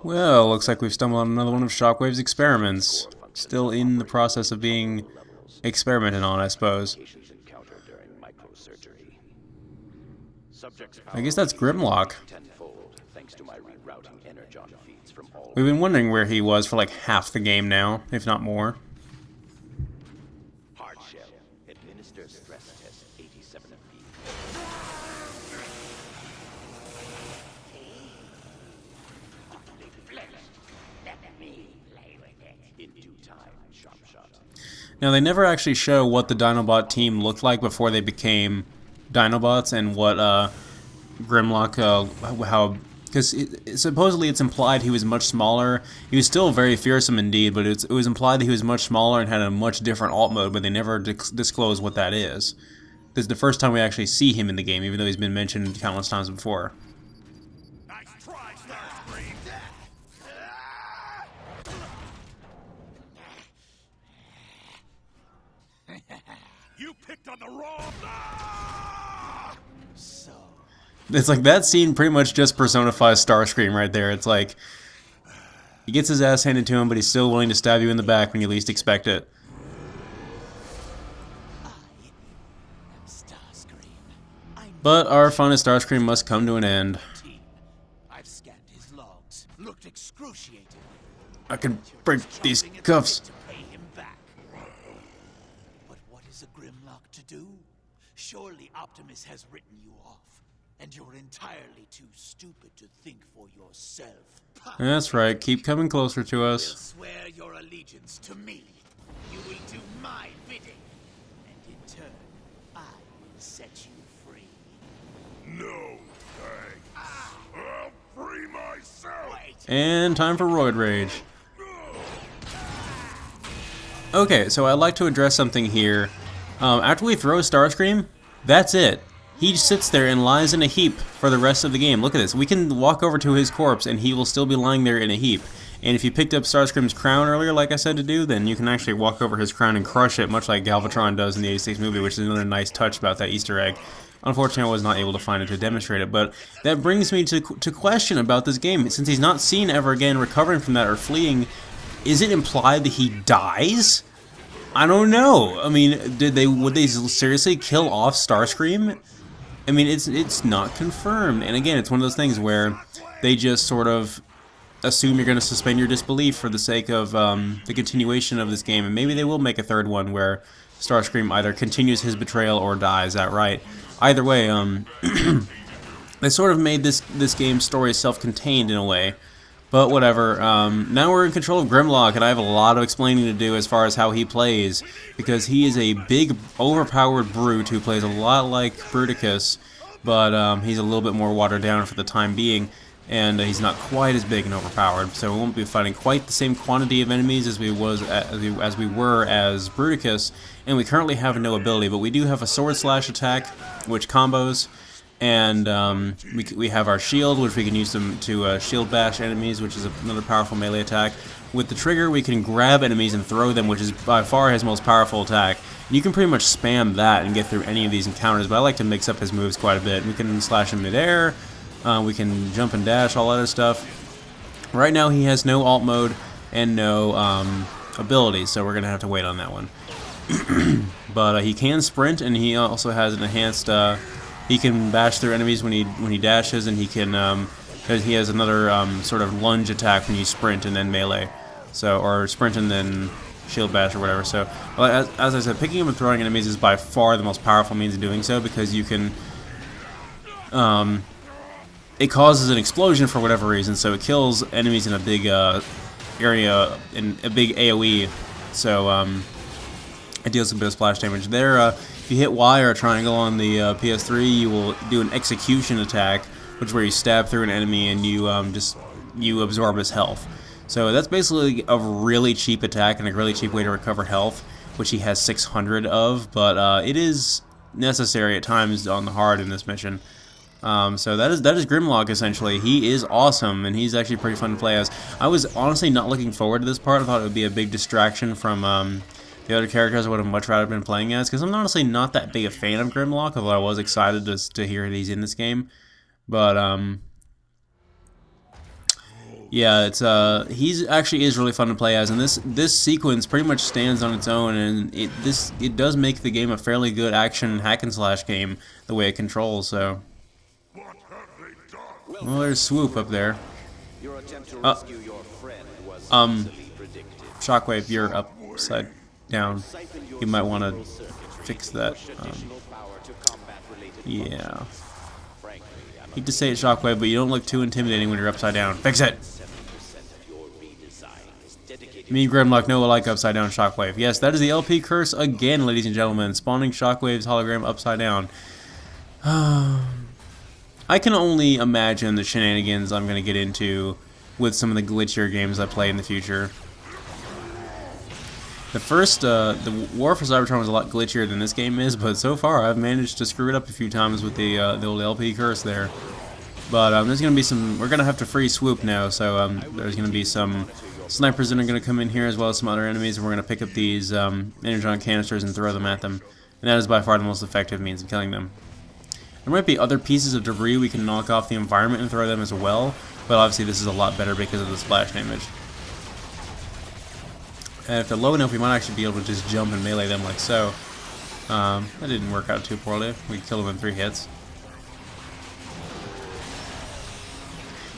Well, looks like we've stumbled on another one of Shockwave's experiments. Still in the process of being experimented on, I suppose. I guess that's Grimlock. We've been wondering where he was for like half the game now, if not more. Now, they never actually show what the Dinobot team looked like before they became Dinobots, and what Grimlock, because supposedly it's implied he was much smaller. He was still very fearsome indeed, but it was implied that he was much smaller and had a much different alt mode, but they never disclose what that is. This is the first time we actually see him in the game, even though he's been mentioned countless times before. Nice try, Starscream. You picked on the wrong. So it's like that scene pretty much just personifies Starscream right there. It's like he gets his ass handed to him, but he's still willing to stab you in the back when you least expect it. But our fun as Starscream must come to an end. I've scanned his logs. Looked excruciating. I can break these cuffs. To pay him back. But what is a Grimlock to do? Surely Optimus has written you off, and you're entirely too stupid to think for yourself. That's right. Keep coming closer to You'll us. swear your allegiance to me. You will do my bidding, and in turn, I will set you free. No, thanks. I'll free myself. Wait. And time for Roid Rage. Okay, so I'd like to address something here. After we throw Starscream, that's it. He sits there and lies in a heap for the rest of the game. Look at this. We can walk over to his corpse and he will still be lying there in a heap. And if you picked up Starscream's crown earlier, like I said to do, then you can actually walk over his crown and crush it, much like Galvatron does in the 86 movie, which is another nice touch about that Easter egg. Unfortunately, I was not able to find it to demonstrate it, but that brings me to question about this game. Since he's not seen ever again recovering from that or fleeing, is it implied that he dies? I don't know. I mean, would they seriously kill off Starscream? I mean, it's not confirmed. And again, it's one of those things where they just sort of assume you're going to suspend your disbelief for the sake of the continuation of this game, and maybe they will make a third one where Starscream either continues his betrayal or dies outright. Either way, they sort of made this game's story self-contained in a way. But whatever, now we're in control of Grimlock, and I have a lot of explaining to do as far as how he plays, because he is a big, overpowered brute who plays a lot like Bruticus, but he's a little bit more watered down for the time being, and he's not quite as big and overpowered, so we won't be fighting quite the same quantity of enemies as we were as Bruticus, and we currently have no ability, but we do have a sword slash attack, which combos. And we have our shield, which we can use to shield bash enemies, which is another powerful melee attack. With the trigger, we can grab enemies and throw them, which is by far his most powerful attack. And you can pretty much spam that and get through any of these encounters, but I like to mix up his moves quite a bit. We can slash in midair, we can jump and dash, all that other stuff. Right now, he has no alt mode and no ability, so we're going to have to wait on that one. But he can sprint, and he also has an enhanced... he can bash through enemies when he dashes, and he can he has another sort of lunge attack when you sprint and then melee, so or sprint and then shield bash or whatever. So as I said, picking up and throwing enemies is by far the most powerful means of doing so, because you can it causes an explosion for whatever reason, so it kills enemies in a big area in a big AOE. So it deals a bit of splash damage there. If you hit Y or triangle on the PS3, you will do an execution attack, which is where you stab through an enemy and you absorb his health. So that's basically a really cheap attack and a really cheap way to recover health, which he has 600 of, but it is necessary at times on the hard in this mission. So that is Grimlock essentially. He is awesome, and he's actually pretty fun to play as. I was honestly not looking forward to this part. I thought it would be a big distraction from the other characters I would have much rather been playing as, because I'm honestly not that big a fan of Grimlock, although I was excited to hear that he's in this game. But Yeah, it's he's actually is really fun to play as, and this sequence pretty much stands on its own, and it does make the game a fairly good action hack and slash game the way it controls. So, What have they done? well, there's Swoop up there. Your attempt to rescue your friend was easily predicted. Shockwave, you're upside down. Siphon your You might want to cerebral circuitry, fix that. push additional power to combat-related Yeah. functions. Frankly, I'm Hate to say it, Shockwave, but you don't look too intimidating when you're upside down. Fix it! 70% of your redesign is dedicated Me and Grimlock know like upside down Shockwave. Yes, that is the LP curse again, ladies and gentlemen. Spawning Shockwave's hologram upside down. I can only imagine the shenanigans I'm going to get into with some of the glitchier games I play in the future. The first, the War for Cybertron was a lot glitchier than this game is, but so far I've managed to screw it up a few times with the old LP curse there. But there's going to be some, we're going to have to free Swoop now, so there's going to be some snipers that are going to come in here as well as some other enemies, and we're going to pick up these energon canisters and throw them at them. And that is by far the most effective means of killing them. There might be other pieces of debris we can knock off the environment and throw them as well, but obviously this is a lot better because of the splash damage. And if they're low enough, we might actually be able to just jump and melee them like so. That didn't work out too poorly. We killed them in 3 hits.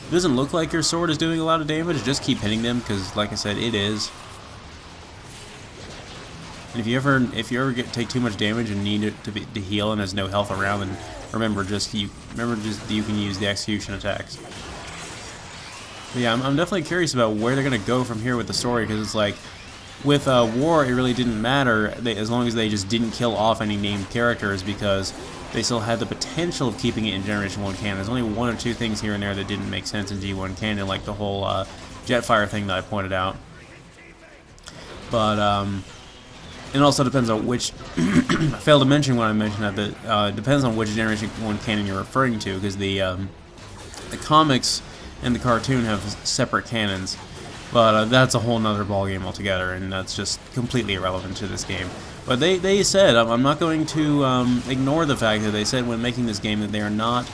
It doesn't look like your sword is doing a lot of damage. Just keep hitting them, because, like I said, it is. And if you ever take too much damage and need it to heal and there's no health around, then remember you can use the execution attacks. But yeah, I'm definitely curious about where they're gonna go from here with the story, because it's like with War, it really didn't matter as long as they just didn't kill off any named characters, because they still had the potential of keeping it in Generation 1 canon. There's only 1 or 2 things here and there that didn't make sense in G1 canon, like the whole Jetfire thing that I pointed out. But it also depends on which. I failed to mention when I mentioned that it depends on which Generation 1 canon you're referring to, because the comics and the cartoon have separate canons. But that's a whole nother ballgame altogether, and that's just completely irrelevant to this game. But they said, I'm not going to ignore the fact that they said when making this game that they are not,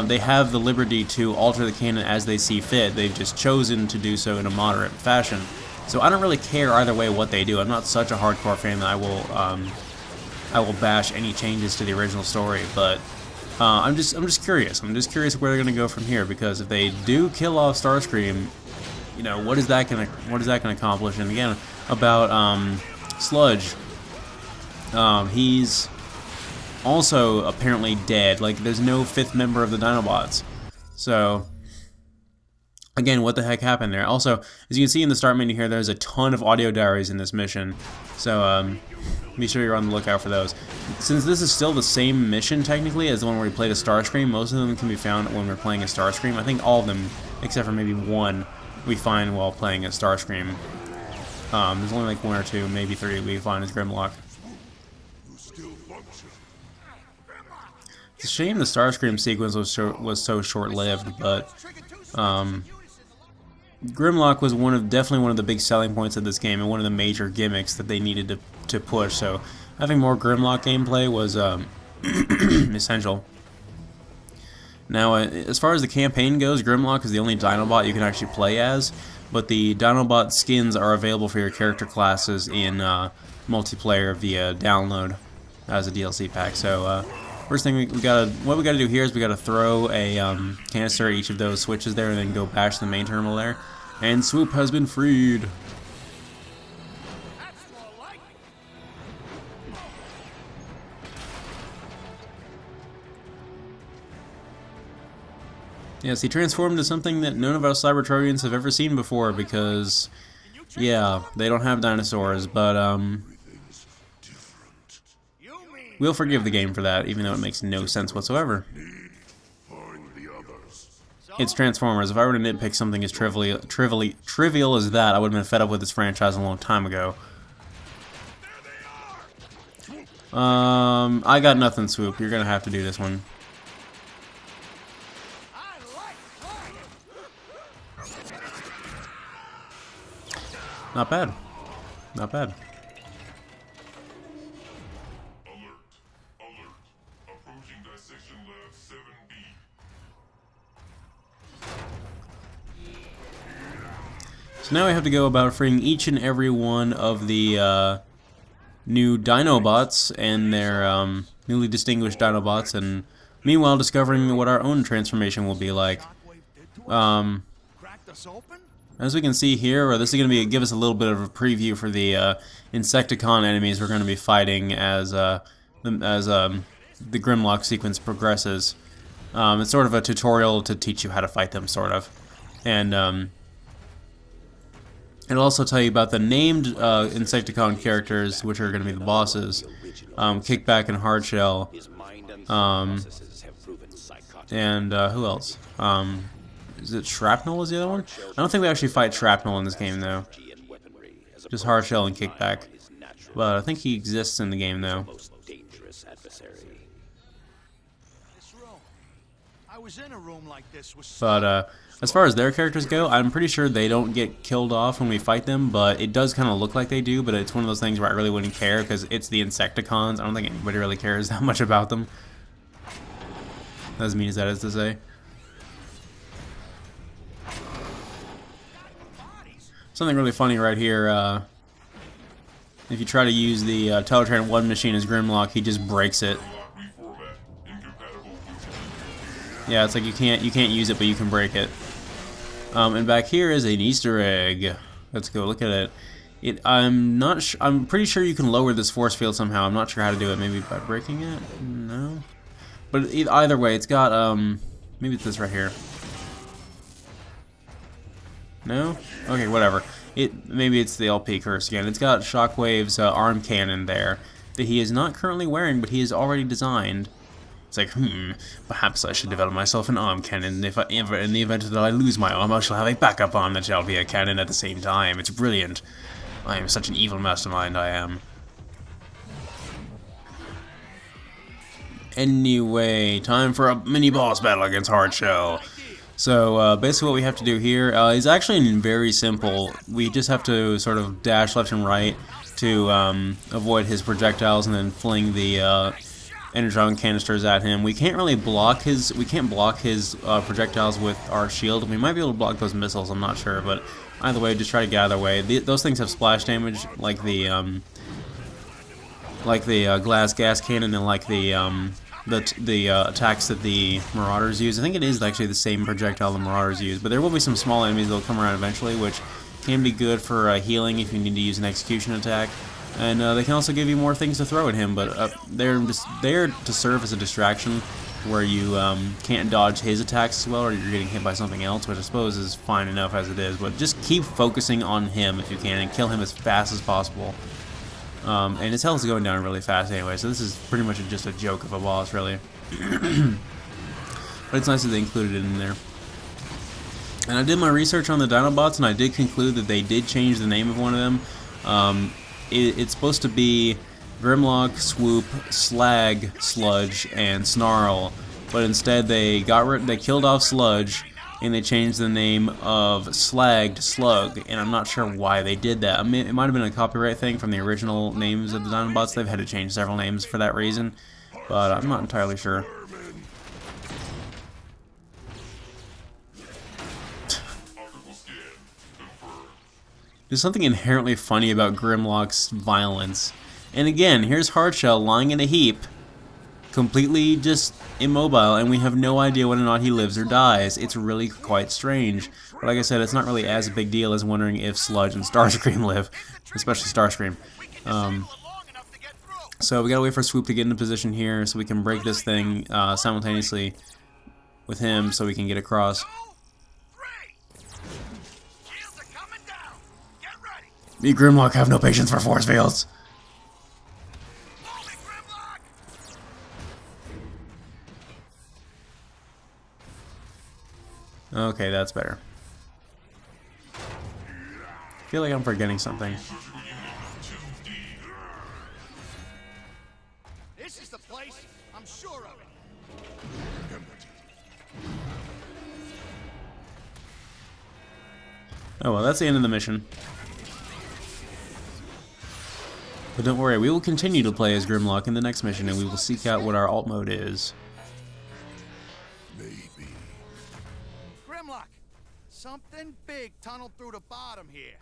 they have the liberty to alter the canon as they see fit. They've just chosen to do so in a moderate fashion. So I don't really care either way what they do. I'm not such a hardcore fan that I will bash any changes to the original story. But I'm just curious. I'm just curious where they're gonna go from here, because if they do kill off Starscream, you know, what is that gonna accomplish? And again, about Sludge, he's also apparently dead. Like, there's no 5th member of the Dinobots. So again, what the heck happened there? Also, as you can see in the start menu here, there's a ton of audio diaries in this mission. So be sure you're on the lookout for those. Since this is still the same mission technically as the one where we played a Starscream, most of them can be found when we're playing a Starscream. I think all of them, except for maybe 1, we find while playing a Starscream. There's only like 1 or 2, maybe 3 we find as Grimlock. It's a shame the Starscream sequence was so short-lived, but Grimlock was definitely one of the big selling points of this game, and one of the major gimmicks that they needed to push. So having more Grimlock gameplay was essential. Now, as far as the campaign goes, Grimlock is the only Dinobot you can actually play as, but the Dinobot skins are available for your character classes in multiplayer via download as a DLC pack. So first thing what we gotta do here is we gotta throw a canister at each of those switches there, and then go bash the main terminal there. And Swoop has been freed. Yes, he transformed into something that none of us Cybertronians have ever seen before, because, yeah, they don't have dinosaurs, but, we'll forgive the game for that, even though it makes no sense whatsoever. It's Transformers. If I were to nitpick something as trivial as that, I would have been fed up with this franchise a long time ago. I got nothing, Swoop. You're gonna have to do this one. Not bad. Not bad. Alert. Approaching dissection lab 7B. So now we have to go about freeing each and every one of the new Dinobots and their newly distinguished Dinobots, and meanwhile discovering what our own transformation will be like. As we can see here, this is going to give us a little bit of a preview for the Insecticon enemies we're going to be fighting as the Grimlock sequence progresses. It's sort of a tutorial to teach you how to fight them, sort of. And it'll also tell you about the named Insecticon characters, which are going to be the bosses. Kickback and Hardshell. And who else? Is it Shrapnel is the other one? I don't think we actually fight Shrapnel in this game, though. Just Hardshell and Kickback. But I think he exists in the game, though. But as far as their characters go, I'm pretty sure they don't get killed off when we fight them, but it does kind of look like they do, but it's one of those things where I really wouldn't care, because it's the Insecticons. I don't think anybody really cares that much about them. As mean as that is to say. Something really funny right here, if you try to use the Teletran 1 machine as Grimlock, he just breaks it. Yeah, it's like you can't use it, but you can break it. And back here is an Easter egg. Let's go look at it. I'm pretty sure you can lower this force field somehow. I'm not sure how to do it. Maybe by breaking it? No. But either way, it's got maybe it's this right here. No? Okay, whatever. Maybe it's the LP curse again. It's got Shockwave's arm cannon there that he is not currently wearing, but he has already designed. It's like, perhaps I should develop myself an arm cannon. In the event that I lose my arm, I shall have a backup arm that shall be a cannon at the same time. It's brilliant. I am such an evil mastermind, I am. Anyway, time for a mini boss battle against Hardshell. So basically what we have to do here is actually very simple. We just have to sort of dash left and right to avoid his projectiles and then fling the Energon canisters at him. We can't really block his projectiles with our shield. We might be able to block those missiles, I'm not sure, but either way, just try to get out of their way. Those things have splash damage, like the glass gas cannon and like the attacks that the Marauders use. I think it is actually the same projectile the Marauders use, but there will be some small enemies that will come around eventually, which can be good for healing if you need to use an execution attack. And they can also give you more things to throw at him, but they're just there to serve as a distraction where you can't dodge his attacks as well, or you're getting hit by something else, which I suppose is fine enough as it is, but just keep focusing on him if you can and kill him as fast as possible. And his health is going down really fast anyway, so this is pretty much just a joke of a boss, really. But it's nice that they included it in there. And I did my research on the Dinobots, and I did conclude that they did change the name of one of them. It's supposed to be Grimlock, Swoop, Slag, Sludge, and Snarl, but instead they killed off Sludge, and they changed the name of Slag to Slug, and I'm not sure why they did that. I mean, it might have been a copyright thing from the original names of the Dinobots. They've had to change several names for that reason, but I'm not entirely sure. There's something inherently funny about Grimlock's violence. And again, here's Hardshell lying in a heap, completely just immobile, and we have no idea whether or not he lives or dies. It's really quite strange. But like I said, it's not really as a big deal as wondering if Sludge and Starscream live, especially Starscream. So we gotta wait for Swoop to get into position here so we can break this thing simultaneously with him so we can get across. Me, Grimlock, have no patience for force fields. Okay, that's better. I feel like I'm forgetting something. This is the place, I'm sure of it. Oh well, that's the end of the mission. But don't worry, we will continue to play as Grimlock in the next mission, and we will seek out what our alt mode is. Grimlock, Something big tunneled through the bottom here.